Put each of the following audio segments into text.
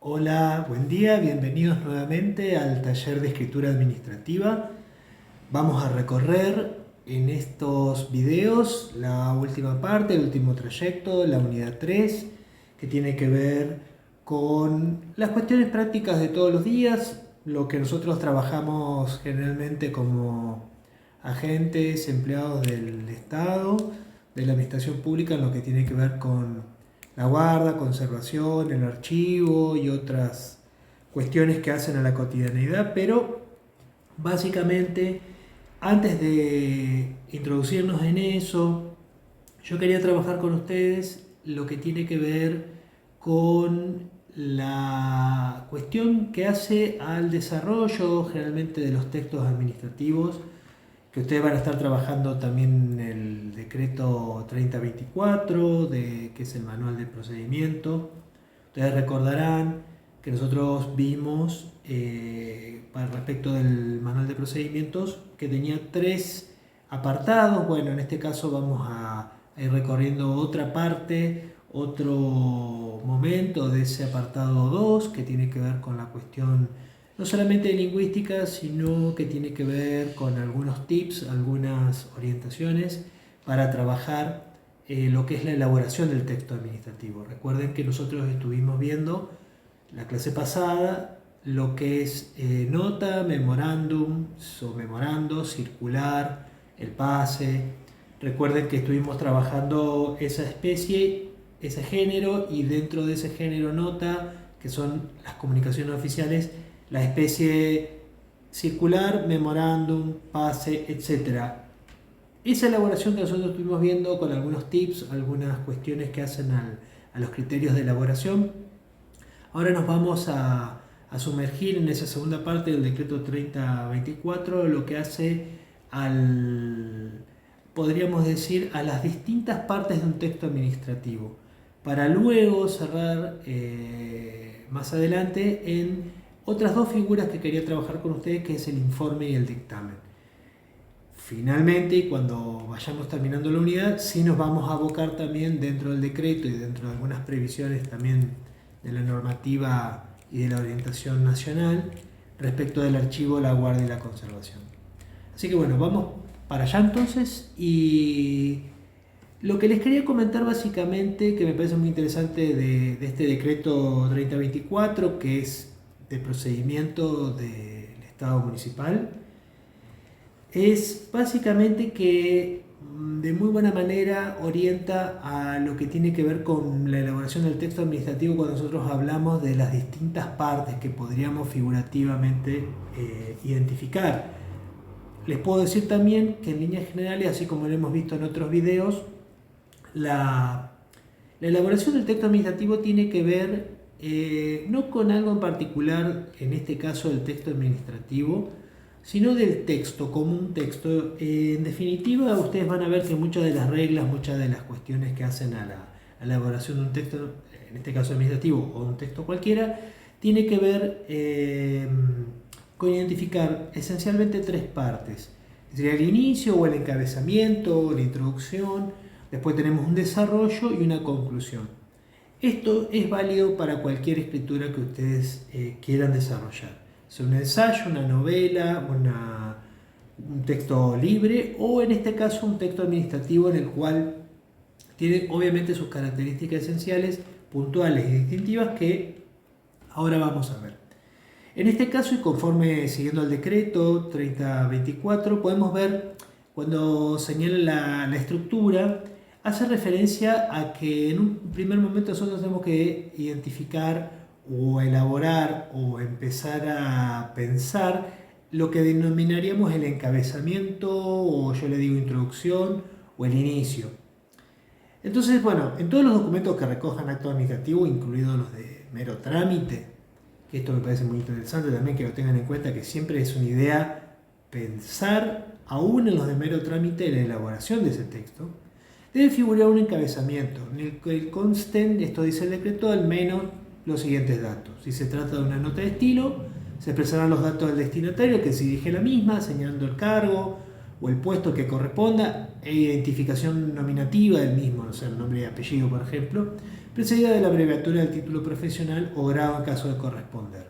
Hola, buen día, bienvenidos nuevamente al taller de escritura administrativa. Vamos a recorrer en estos videos la última parte, el último trayecto, la unidad 3, que tiene que ver con las cuestiones prácticas de todos los días, lo que nosotros trabajamos generalmente como agentes, empleados del Estado, de la administración pública, en lo que tiene que ver con la guarda, conservación, el archivo y otras cuestiones que hacen a la cotidianeidad, pero básicamente antes de introducirnos en eso, yo quería trabajar con ustedes lo que tiene que ver con la cuestión que hace al desarrollo generalmente de los textos administrativos, que ustedes van a estar trabajando también en el decreto 3024, que es el manual de procedimiento. Ustedes recordarán que nosotros vimos, para respecto del manual de procedimientos, que tenía 3 apartados. Bueno, en este caso vamos a ir recorriendo otra parte, otro momento de ese apartado 2, que tiene que ver con la cuestión no solamente de lingüística, sino que tiene que ver con algunos tips, algunas orientaciones para trabajar lo que es la elaboración del texto administrativo. Recuerden que nosotros estuvimos viendo la clase pasada lo que es nota, memorándum o memorando, circular, el pase. Recuerden que estuvimos trabajando esa especie, ese género, y dentro de ese género nota, que son las comunicaciones oficiales, la especie circular, memorándum, pase, etc. Esa elaboración que nosotros estuvimos viendo con algunos tips, algunas cuestiones que hacen a los criterios de elaboración. Ahora nos vamos a sumergir en esa segunda parte del decreto 3024, lo que hace podríamos decir, a las distintas partes de un texto administrativo, para luego cerrar más adelante en otras 2 figuras que quería trabajar con ustedes, que es el informe y el dictamen. Finalmente, y cuando vayamos terminando la unidad, sí nos vamos a abocar también dentro del decreto y dentro de algunas previsiones también de la normativa y de la orientación nacional respecto del archivo, la guarda y la conservación. Así que bueno, vamos para allá entonces, y lo que les quería comentar básicamente, que me parece muy interesante de este decreto 3024, que es de procedimiento del Estado municipal, es básicamente que de muy buena manera orienta a lo que tiene que ver con la elaboración del texto administrativo cuando nosotros hablamos de las distintas partes que podríamos figurativamente identificar. Les puedo decir también que en líneas generales, así como lo hemos visto en otros videos, la elaboración del texto administrativo tiene que ver no con algo en particular, en este caso del texto administrativo, sino del texto como un texto. En definitiva, ustedes van a ver que muchas de las reglas, muchas de las cuestiones que hacen a la elaboración de un texto, en este caso administrativo o un texto cualquiera, tiene que ver con identificar esencialmente 3 partes. Sería el inicio o el encabezamiento, la introducción, después tenemos un desarrollo y una conclusión. Esto es válido para cualquier escritura que ustedes quieran desarrollar. Sea un ensayo, una novela, un texto libre, o en este caso un texto administrativo en el cual tiene obviamente sus características esenciales, puntuales y distintivas, que ahora vamos a ver. En este caso, y conforme siguiendo el decreto 3024, podemos ver cuando señala la estructura, hace referencia a que en un primer momento nosotros tenemos que identificar o elaborar o empezar a pensar lo que denominaríamos el encabezamiento, o yo le digo introducción, o el inicio. Entonces, bueno, en todos los documentos que recojan acto administrativo, incluidos los de mero trámite, que esto me parece muy interesante también que lo tengan en cuenta, que siempre es una idea pensar aún en los de mero trámite en la elaboración de ese texto, debe figurar un encabezamiento en el que consten, esto dice el decreto, al menos los siguientes datos. Si se trata de una nota de estilo, se expresarán los datos del destinatario que se dirige a la misma, señalando el cargo o el puesto que corresponda e identificación nominativa del mismo, o sea, el nombre y apellido, por ejemplo. precedida de la abreviatura del título profesional o grado en caso de corresponder.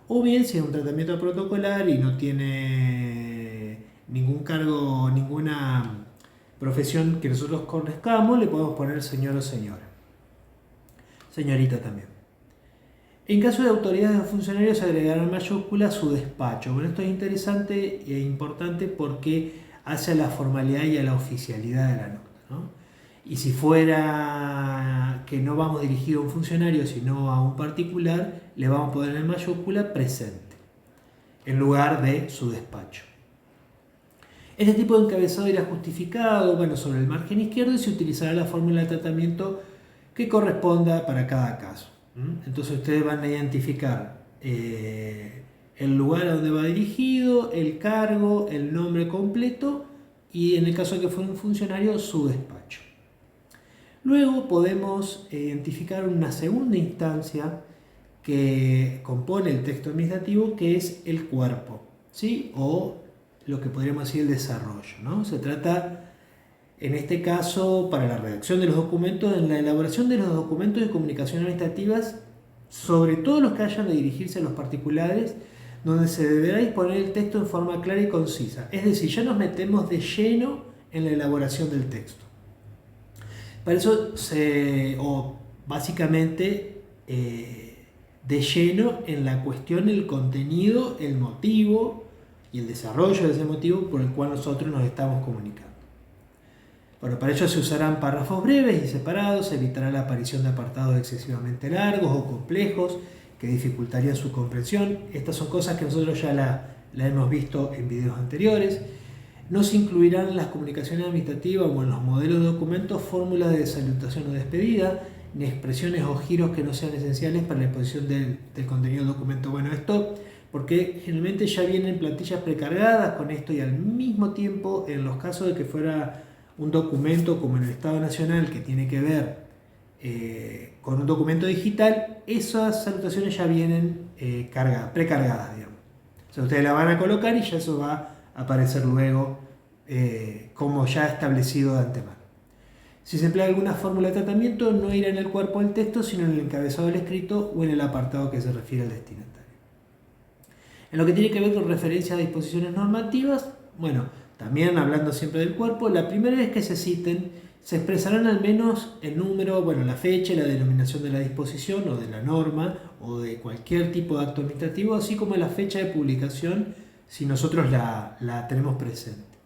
O bien, si es un tratamiento protocolar y no tiene ningún cargo, ninguna profesión que nosotros conozcamos, le podemos poner señor o señora. Señorita también. En caso de autoridades o funcionarios, se agregará en mayúscula su despacho. Bueno, esto es interesante e importante porque hace a la formalidad y a la oficialidad de la nota, ¿no? Y si fuera que no vamos dirigido a un funcionario, sino a un particular, le vamos a poner en mayúscula presente, en lugar de su despacho. Este tipo de encabezado irá justificado, bueno, sobre el margen izquierdo, y se utilizará la fórmula de tratamiento que corresponda para cada caso. Entonces ustedes van a identificar el lugar a donde va dirigido, el cargo, el nombre completo y, en el caso de que fuera un funcionario, su despacho. Luego podemos identificar una segunda instancia que compone el texto administrativo, que es el cuerpo, ¿sí? O lo que podríamos decir el desarrollo, ¿no? Se trata, en este caso, para la redacción de los documentos, en la elaboración de los documentos de comunicación administrativas, sobre todo los que hayan de dirigirse a los particulares, donde se deberá disponer el texto en forma clara y concisa. Es decir, ya nos metemos de lleno en la elaboración del texto. Para eso, básicamente, de lleno en la cuestión, el contenido, el motivo y el desarrollo de ese motivo por el cual nosotros nos estamos comunicando. Bueno, para ello se usarán párrafos breves y separados, se evitará la aparición de apartados excesivamente largos o complejos que dificultarían su comprensión. Estas son cosas que nosotros ya la hemos visto en videos anteriores. No se incluirán en las comunicaciones administrativas o en los modelos de documentos fórmulas de salutación o despedida, ni expresiones o giros que no sean esenciales para la exposición del contenido del documento. Bueno, esto porque generalmente ya vienen plantillas precargadas con esto, y al mismo tiempo, en los casos de que fuera un documento como en el Estado Nacional que tiene que ver con un documento digital, esas salutaciones ya vienen precargadas, digamos. O sea, ustedes la van a colocar y ya eso va a aparecer luego como ya establecido de antemano. Si se emplea alguna fórmula de tratamiento, no irá en el cuerpo del texto, sino en el encabezado del escrito o en el apartado que se refiere al destinatario. En lo que tiene que ver con referencia a disposiciones normativas, bueno, también hablando siempre del cuerpo, la primera vez que se citen, se expresarán al menos el número, bueno, la fecha y la denominación de la disposición o de la norma o de cualquier tipo de acto administrativo, así como la fecha de publicación si nosotros la tenemos presente.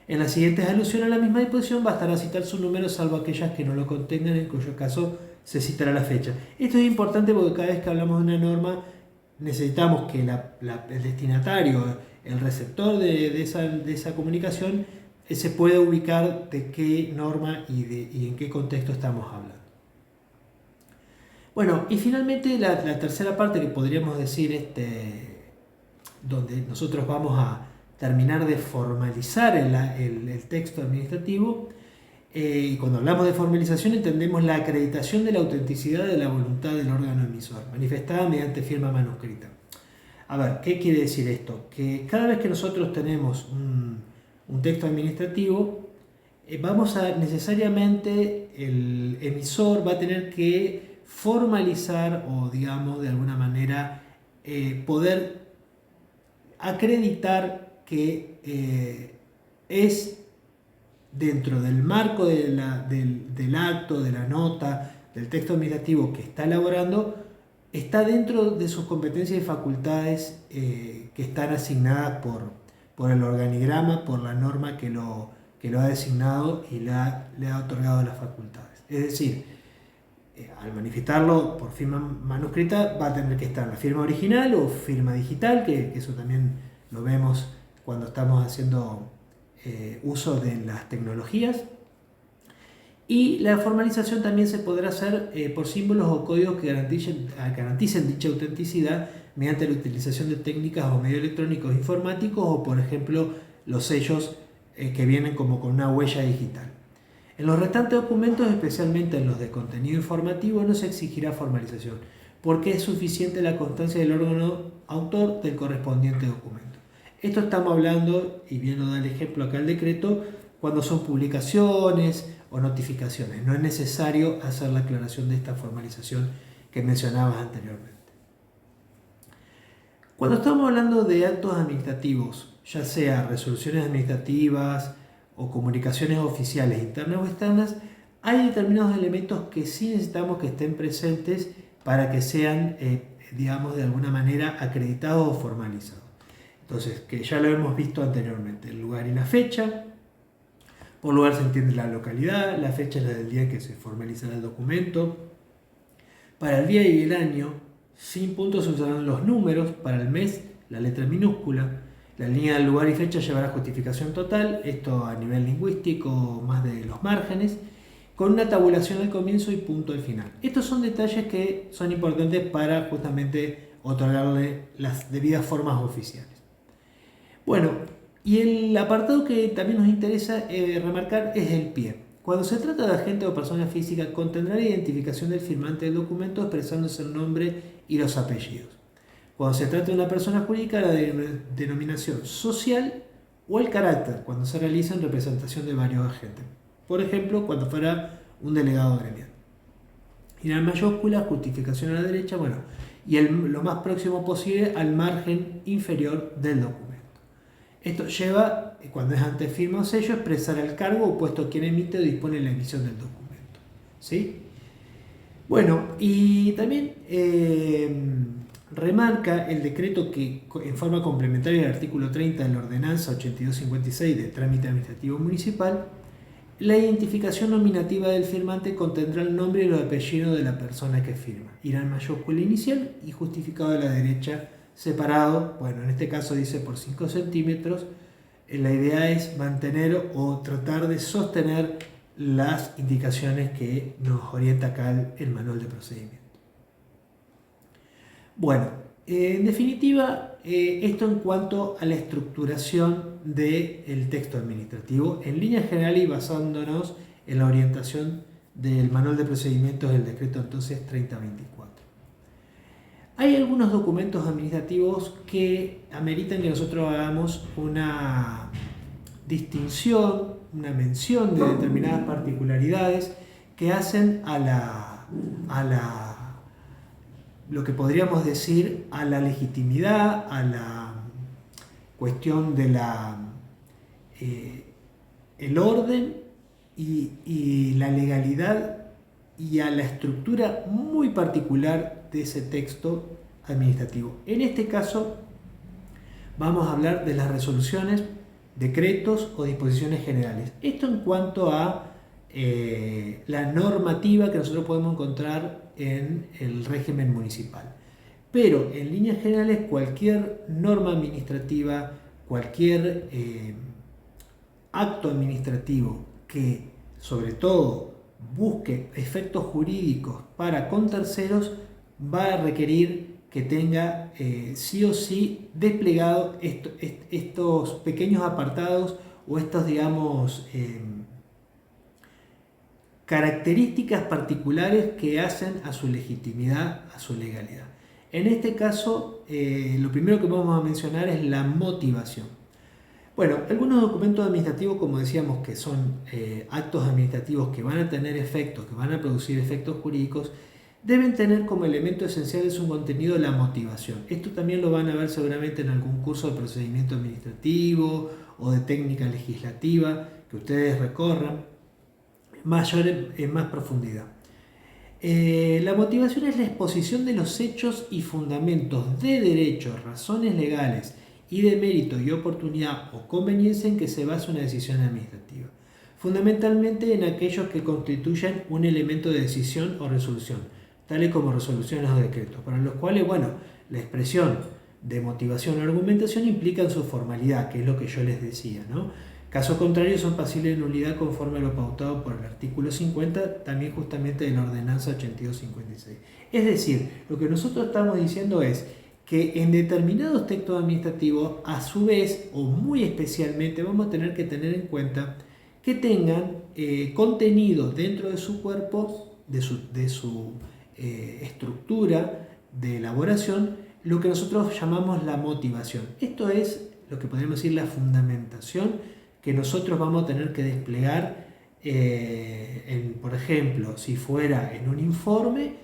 En las siguientes alusiones a la misma disposición bastará citar su número, salvo aquellas que no lo contengan, en cuyo caso se citará la fecha. Esto es importante porque cada vez que hablamos de una norma necesitamos que el destinatario, el receptor de esa comunicación, se pueda ubicar de qué norma y en qué contexto estamos hablando. Bueno, y finalmente la tercera parte que podríamos decir, donde nosotros vamos a terminar de formalizar el texto administrativo. Y cuando hablamos de formalización entendemos la acreditación de la autenticidad de la voluntad del órgano emisor, manifestada mediante firma manuscrita. A ver, ¿qué quiere decir esto? Que cada vez que nosotros tenemos un texto administrativo, necesariamente el emisor va a tener que formalizar o, digamos, de alguna manera poder acreditar que es dentro del marco del acto, de la nota, del texto administrativo que está elaborando, está dentro de sus competencias y facultades que están asignadas por el organigrama, por la norma que lo ha designado y le ha otorgado las facultades. Es decir, al manifestarlo por firma manuscrita va a tener que estar la firma original o firma digital, que eso también lo vemos cuando estamos haciendo uso de las tecnologías, y la formalización también se podrá hacer por símbolos o códigos que garanticen dicha autenticidad mediante la utilización de técnicas o medios electrónicos informáticos, o por ejemplo los sellos que vienen como con una huella digital. En los restantes documentos, especialmente en los de contenido informativo, no se exigirá formalización, porque es suficiente la constancia del órgano autor del correspondiente documento. Esto estamos hablando, y bien lo da el ejemplo acá el decreto, cuando son publicaciones o notificaciones. No es necesario hacer la aclaración de esta formalización que mencionabas anteriormente. Cuando estamos hablando de actos administrativos, ya sea resoluciones administrativas o comunicaciones oficiales internas o externas, hay determinados elementos que sí necesitamos que estén presentes para que sean, digamos, de alguna manera acreditados o formalizados. Entonces, que ya lo hemos visto anteriormente, el lugar y la fecha. Por lugar se entiende la localidad, la fecha es la del día que se formalizará el documento. Para el día y el año, sin puntos se usarán los números, para el mes la letra minúscula, la línea del lugar y fecha llevará justificación total, esto a nivel lingüístico más de los márgenes, con una tabulación al comienzo y punto al final. Estos son detalles que son importantes para justamente otorgarle las debidas formas oficiales. Bueno, y el apartado que también nos interesa remarcar es el pie. Cuando se trata de agente o persona física, contendrá la identificación del firmante del documento expresándose el nombre y los apellidos. Cuando se trata de una persona jurídica, la denominación social o el carácter, cuando se realiza en representación de varios agentes. Por ejemplo, cuando fuera un delegado gremial. Y en mayúscula, justificación a la derecha, bueno, y lo más próximo posible al margen inferior del documento. Esto lleva, cuando es ante firma o sello, expresar el cargo o puesto quien emite o dispone la emisión del documento. ¿Sí? Bueno, y también remarca el decreto que, en forma complementaria al artículo 30 de la Ordenanza 8256 de Trámite Administrativo Municipal, la identificación nominativa del firmante contendrá el nombre y los apellidos de la persona que firma. Irá en mayúscula inicial y justificado a la derecha, separado, bueno, en este caso dice por 5 centímetros. La idea es mantener o tratar de sostener las indicaciones que nos orienta acá el manual de procedimiento. Bueno, en definitiva, esto en cuanto a la estructuración del texto administrativo, en líneas generales y basándonos en la orientación del manual de procedimientos del decreto entonces 3024. Hay algunos documentos administrativos que ameritan que nosotros hagamos una distinción, una mención de determinadas particularidades que hacen a lo que podríamos decir a la legitimidad, a la cuestión de el orden y la legalidad y a la estructura muy particular de ese texto administrativo. En este caso vamos a hablar de las resoluciones, decretos o disposiciones generales. Esto en cuanto a la normativa que nosotros podemos encontrar en el régimen municipal. Pero en líneas generales cualquier norma administrativa, cualquier acto administrativo que sobre todo busque efectos jurídicos para con terceros va a requerir que tenga sí o sí desplegado estos pequeños apartados o estos, digamos, características particulares que hacen a su legitimidad, a su legalidad. En este caso, lo primero que vamos a mencionar es la motivación. Bueno, algunos documentos administrativos, como decíamos, que son actos administrativos que van a tener efectos, que van a producir efectos jurídicos, deben tener como elemento esencial de su contenido la motivación. Esto también lo van a ver seguramente en algún curso de procedimiento administrativo o de técnica legislativa que ustedes recorran en más profundidad. La motivación es la exposición de los hechos y fundamentos de derecho, razones legales y de mérito y oportunidad o conveniencia en que se basa una decisión administrativa, fundamentalmente en aquellos que constituyen un elemento de decisión o resolución, tales como resoluciones o decretos, para los cuales, bueno, la expresión de motivación o argumentación implica en su formalidad, que es lo que yo les decía, ¿no? Caso contrario, son pasibles de nulidad conforme a lo pautado por el artículo 50, también justamente de la Ordenanza 8256. Es decir, lo que nosotros estamos diciendo es que en determinados textos administrativos, a su vez, o muy especialmente, vamos a tener que tener en cuenta que tengan contenido dentro de su cuerpo, de su estructura de elaboración, lo que nosotros llamamos la motivación. Esto es lo que podemos decir la fundamentación que nosotros vamos a tener que desplegar por ejemplo, si fuera en un informe,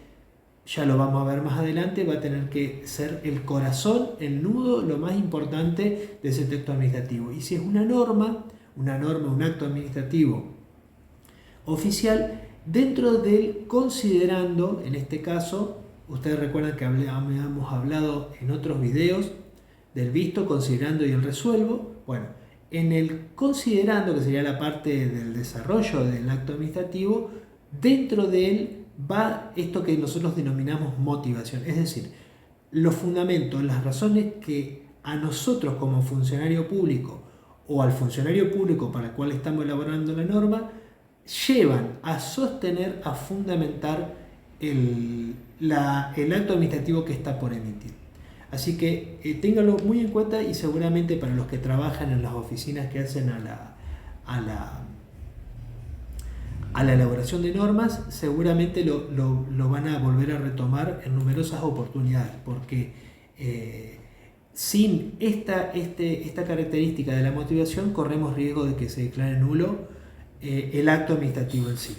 ya lo vamos a ver más adelante, va a tener que ser el corazón, el nudo, lo más importante de ese texto administrativo. Y si es una norma, un acto administrativo oficial, dentro del considerando, en este caso, ustedes recuerdan que habíamos hablado en otros videos del visto, considerando y el resuelvo. Bueno, en el considerando, que sería la parte del desarrollo del acto administrativo, dentro de él va esto que nosotros denominamos motivación, es decir, los fundamentos, las razones que a nosotros como funcionario público o al funcionario público para el cual estamos elaborando la norma, llevan a sostener, a fundamentar el acto administrativo que está por emitir. Así que ténganlo muy en cuenta, y seguramente para los que trabajan en las oficinas que hacen a la elaboración de normas, seguramente lo van a volver a retomar en numerosas oportunidades, porque sin esta característica de la motivación corremos riesgo de que se declare nulo el acto administrativo en sí.